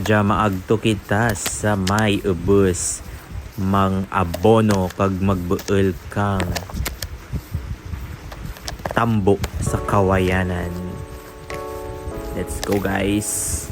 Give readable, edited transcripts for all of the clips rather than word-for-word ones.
Dya maagto kita sa may ubos mang abono kag magbuol kang tambo sa kawayanan. Let's go guys.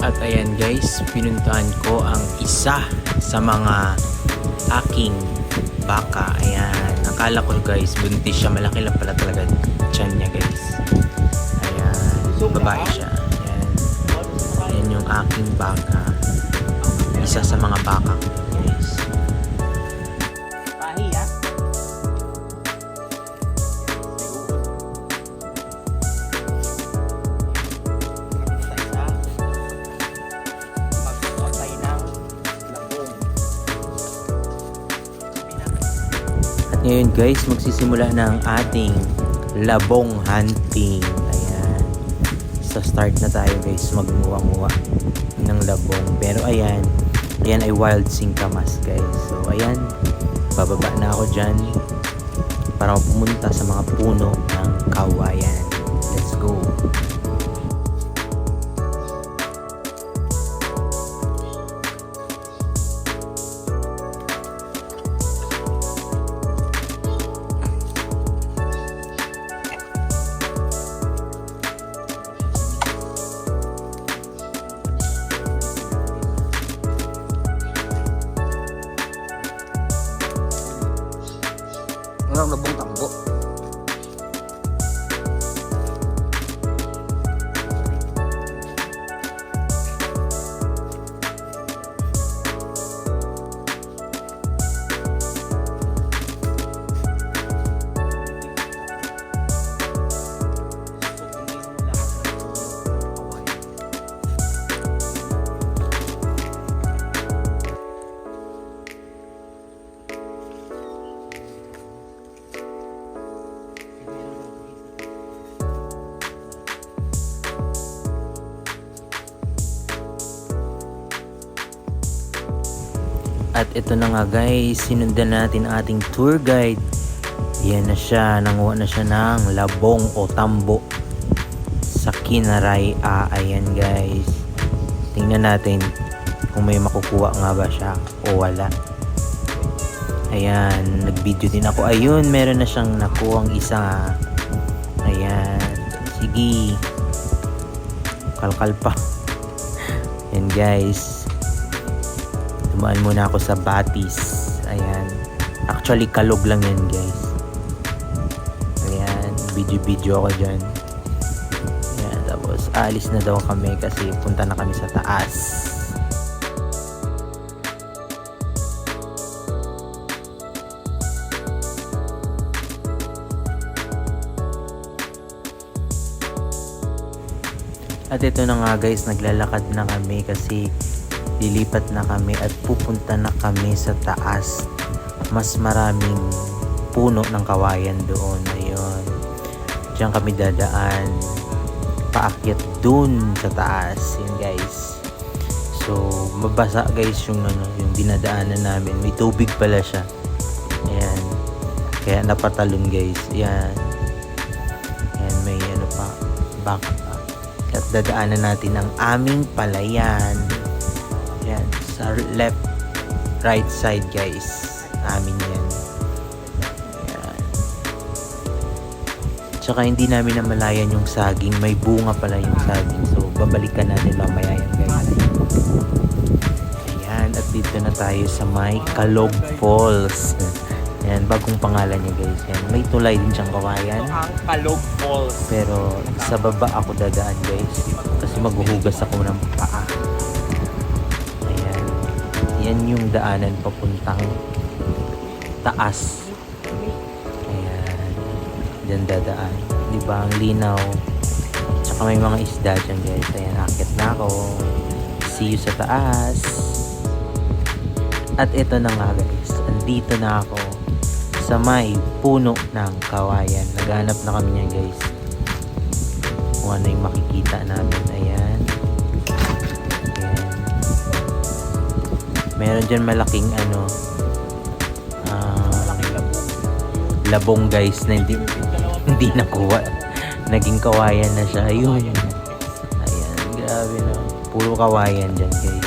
At ayan guys, pinuntahan ko ang isa sa mga aking baka. Ayan, akala ko guys, buntis siya. Malaki lang pala talaga tiyan niya guys. Ayan, babae siya. Ayan, ayan yung aking baka. Isa sa mga baka ko guys. Ngayon guys, magsisimula na ang ating labong hunting. Ayan. Sa start na tayo guys, magmuwa-muwa ng labong. Pero ayan, ayan ay wild singkamas guys. So ayan, bababa na ako dyan para pumunta sa mga puno ng kawayan. Let's go! Ang labong tambo. At ito na nga guys, sinundan natin ating tour guide. Yan na siya, nanguha na siya ng labong o tambo sa Kinaray. Ayan guys, tingnan natin kung may makukuha nga ba siya o wala. Ayan, nag-video din ako. Ayun, meron na siyang nakuhang isa. Ayan, sige, kalkal pa. Ayan guys, dumaan muna ako sa batis. Ayan, actually kalog lang yan guys. Ayan, video ako dyan. Ayan, tapos alis na daw kami kasi punta na kami sa taas. At ito na nga guys, naglalakad na kami kasi lilipat na kami at pupunta na kami sa taas. Mas maraming puno ng kawayan doon. Ayun, diyan kami dadaan paakyat dun sa taas. Yun guys, so mabasa guys yung dinadaanan namin. May tubig pala siya. Ayan, kaya napatalon guys. Ayan, ayan, may ano pa, baka pa. At dadaanan natin ang aming palayan. Yan, sa left, right side guys. Amin yan. Yan. Tsaka hindi namin namalayan yung saging. May bunga pala yung saging. So, babalikan natin mamaya yan guys. Ayan, at dito na tayo sa may Kalog Falls. Yan, bagong pangalan niya guys. Yan, may tulay din siyang kawayan. Ito ang Kalog Falls. Pero sa baba ako dadaan guys. Kasi maghuhugas ako ng paa. Yan yung daanan papuntang taas. Ayan, dyan dadaan. Diba ang linaw. Tsaka may mga isda dyan guys. Ayan, akit na ako. See you sa taas. At ito na nga guys, andito na ako sa may puno ng kawayan. Naghanap na kami niyan guys. Kung ano yung makikita namin. Ayan. Ayan. Meron dyan malaking labong guys na hindi nakuha. Naging kawayan na siya. Ayun. Ayan. Grabe na. Puro kawayan dyan guys.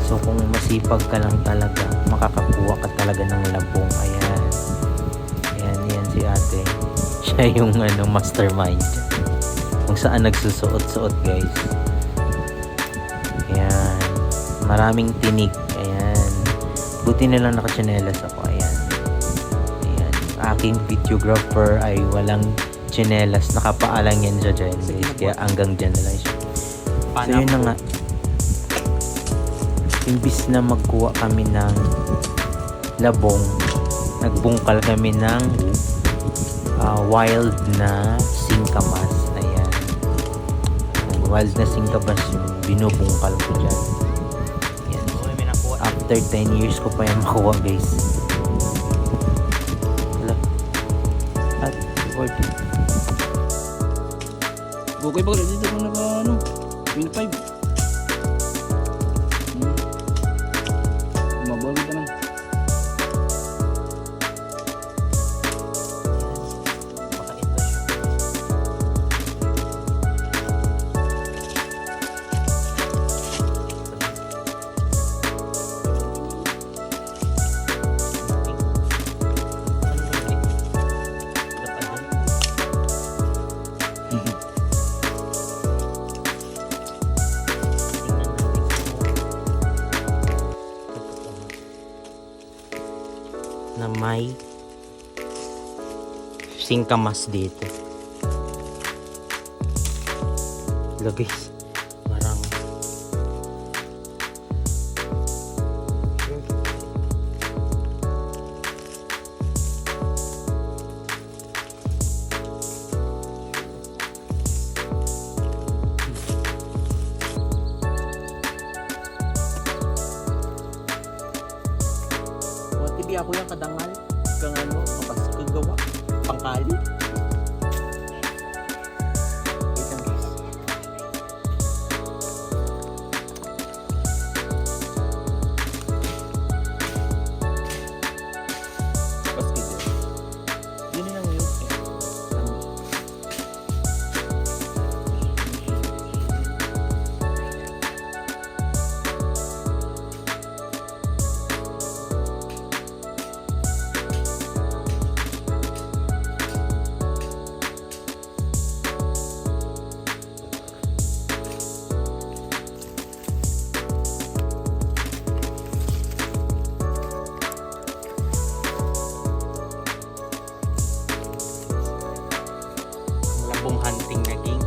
So kung masipag ka lang talaga, makakakuha ka talaga ng labong. Ayan. Ayan si ate. Siya yung mastermind. Kung saan nagsusuot-suot guys. Ayan. Maraming tinik. Ayan. Buti na lang nakatsinelas ako. Ayan. Ayan. Aking videographer ay walang tsinelas. Nakapaalang yan siya dyan guys. Kaya hanggang dyan na lang siya. So yun na nga. Imbis na magkuha kami ng labong, nagbungkal kami ng wild na singkamas. Ayan. Wild na singkamas yung binubungkal ko dyan. Ayan. After 10 years ko pa yan makuha guys. Wala. At 40. Okay ba dito kung min 5. Mabawid naman. Na may singkamas dito. Look guys, parang Tibi ako yung kadangal kang kapas kagawa pangkali. Itang guys. Kapas kagawa. Yun lang yun. labong hunting naging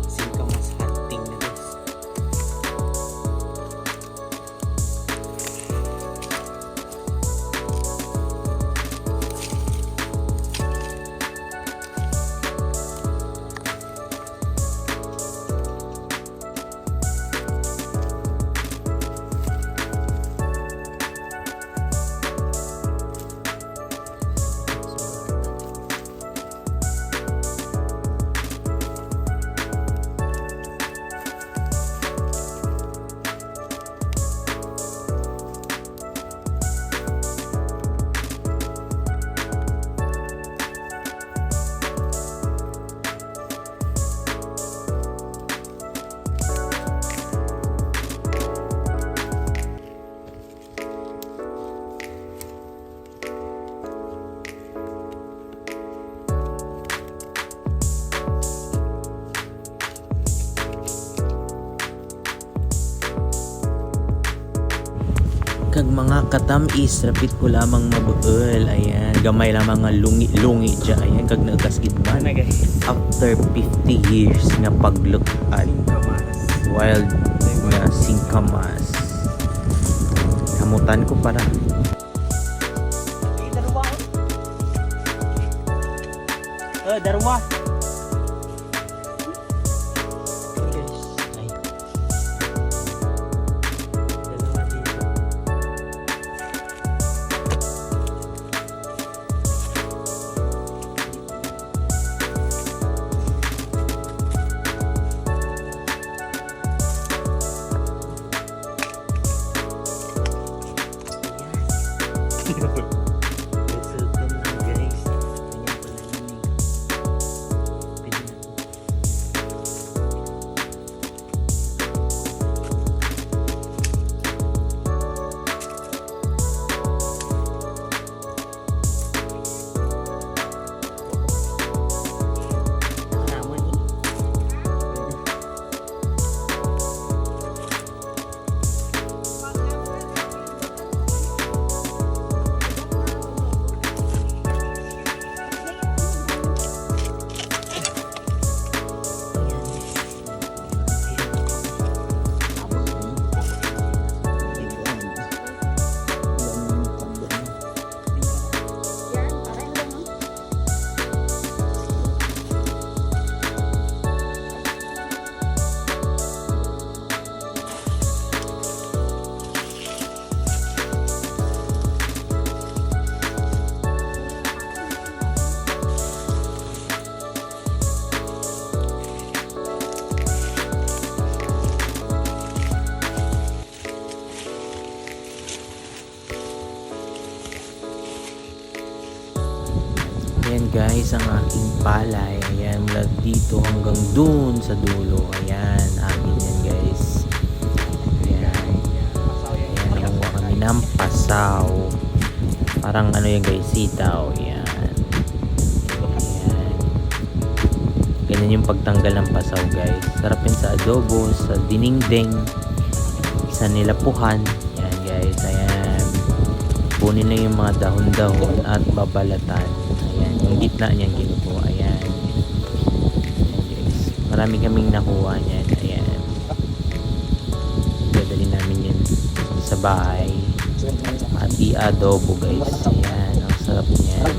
singkamas hunting na guys. Kag mga katamis, rapit ko lamang mabuol. Ayan, gamay lamang nga lungi-lungi dya. Ayan, kag nagkasgid man. After 50 years nga paglukan. Wild nga singkamas. Hamutan ko para. Darwa. Ayan guys, ang aking palay. Ayan, mula dito hanggang dun sa dulo. Ayan, akin yan guys. Ayan. Ayan, nakuha kami ng pasaw. Parang ano yan guys, sitaw. Ayan. Ayan. Ganyan yung pagtanggal ng pasaw guys. Sarap yan sa adobo, sa dinengdeng, sa nilapuhan. Ayan guys, ayan. Kunin na yung mga dahon-dahon at babalatan. Ayan, yung gitna niyan kinukuha. Ayan. Ayan guys. Marami kaming nakuha niyan. Ayan. Dadali namin yan sa bahay. At i-adobo guys. Ayan, ang sarap niyan.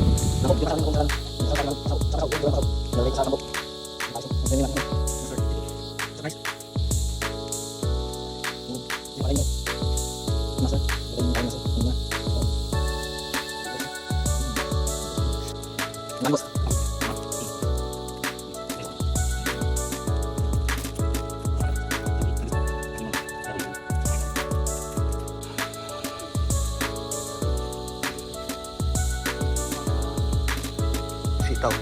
Sitaw.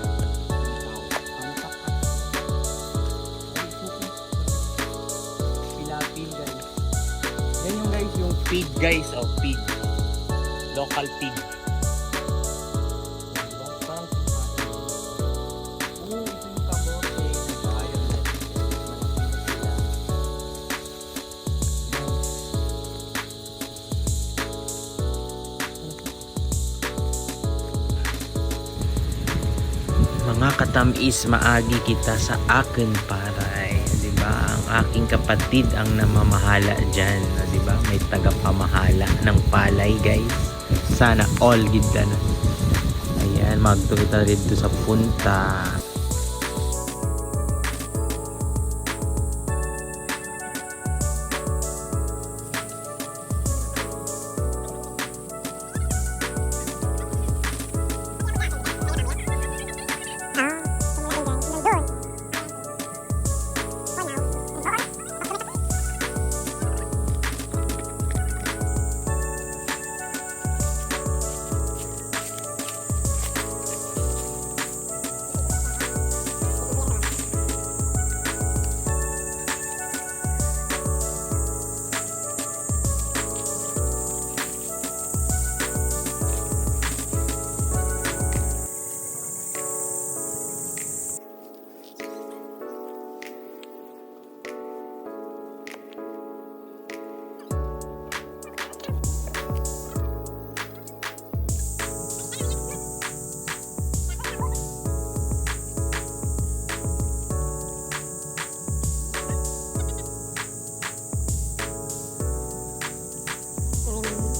Pilapil guys. Yan yung guys, yung pig guys. Oh, pig. Local pig. Parang ito yung kamote. Mga katamis, maagi kita sa akin paray. Diba? Ang aking kapatid ang namamahala dyan. Diba? May tagapamahala ng palay guys. Sana all gida na. Ayan, magtuta dito sa punta.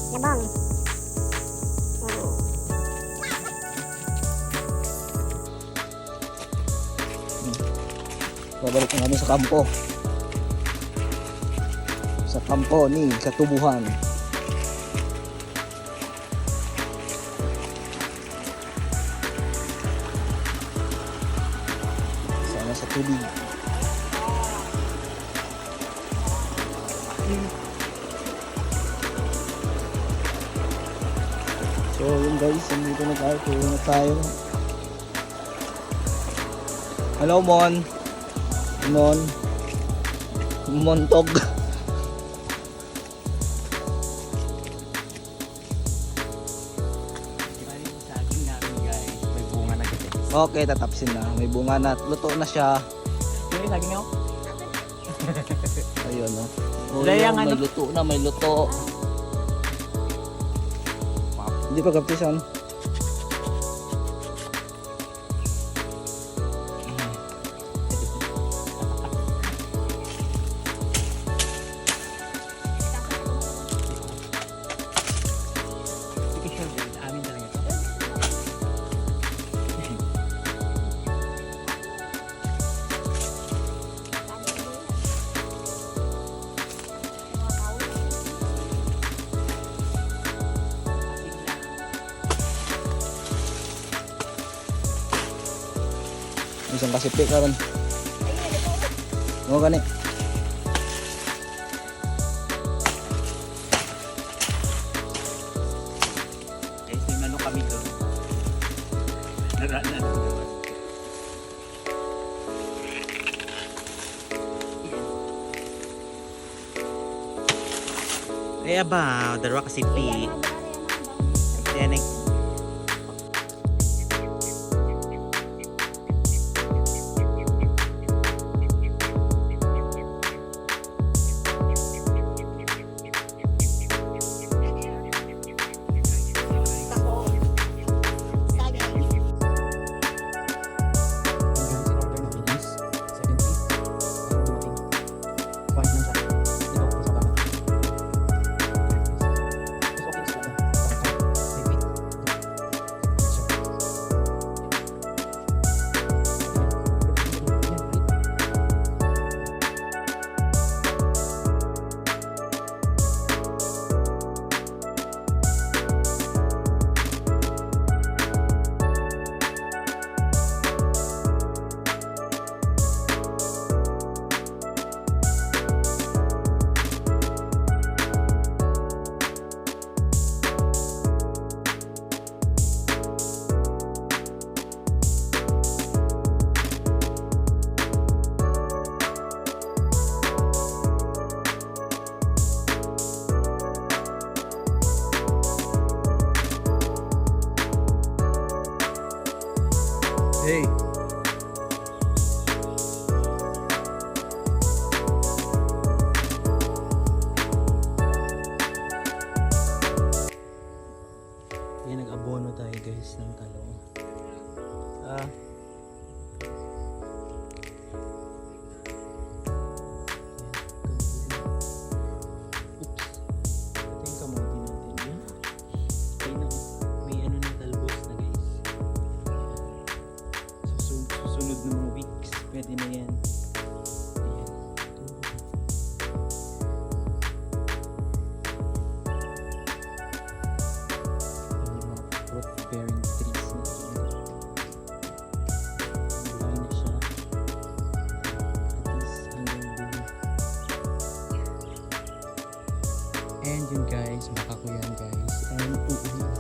Labong. Babalik na kami sa kampo. Sa kampo ni sa tubuhan. Sana sa tubig. So yun guys, nandito na tayo. Tuloy na tayo. Hello Mon. Montog. Saging namin guys. May bunga na kasi. Okay, tatapsin na. May bunga na. Luto na siya. Yung saging nyo? Ayun no. Oh, Layang yun, ano? may luto na, may luto. Hindi pa kapisan. Sige sure guys. Amin talaga ito. Isang kasipi karon. Mo gani. Guys, may manok kami doon. Naranan. Ay ba, dalawa kasi pi. Yan ang Hey. Yan, nag-abono tayo guys ng talong. Oops. Ito yung kamote natin. Ay na, may ano na talbos na guys. Susunod na mga weeks, pwede na yan. Ayan. Yung mga fruit bearing trees na yun. Buhay na siya. At least hanggang dulo. And yun guys, baka ko yan guys. And uuwi ako.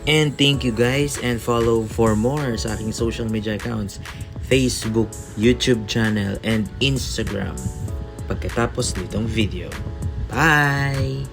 And thank you guys, and follow for more sa aking social media accounts, Facebook, YouTube channel, and Instagram pagkatapos nitong video. Bye!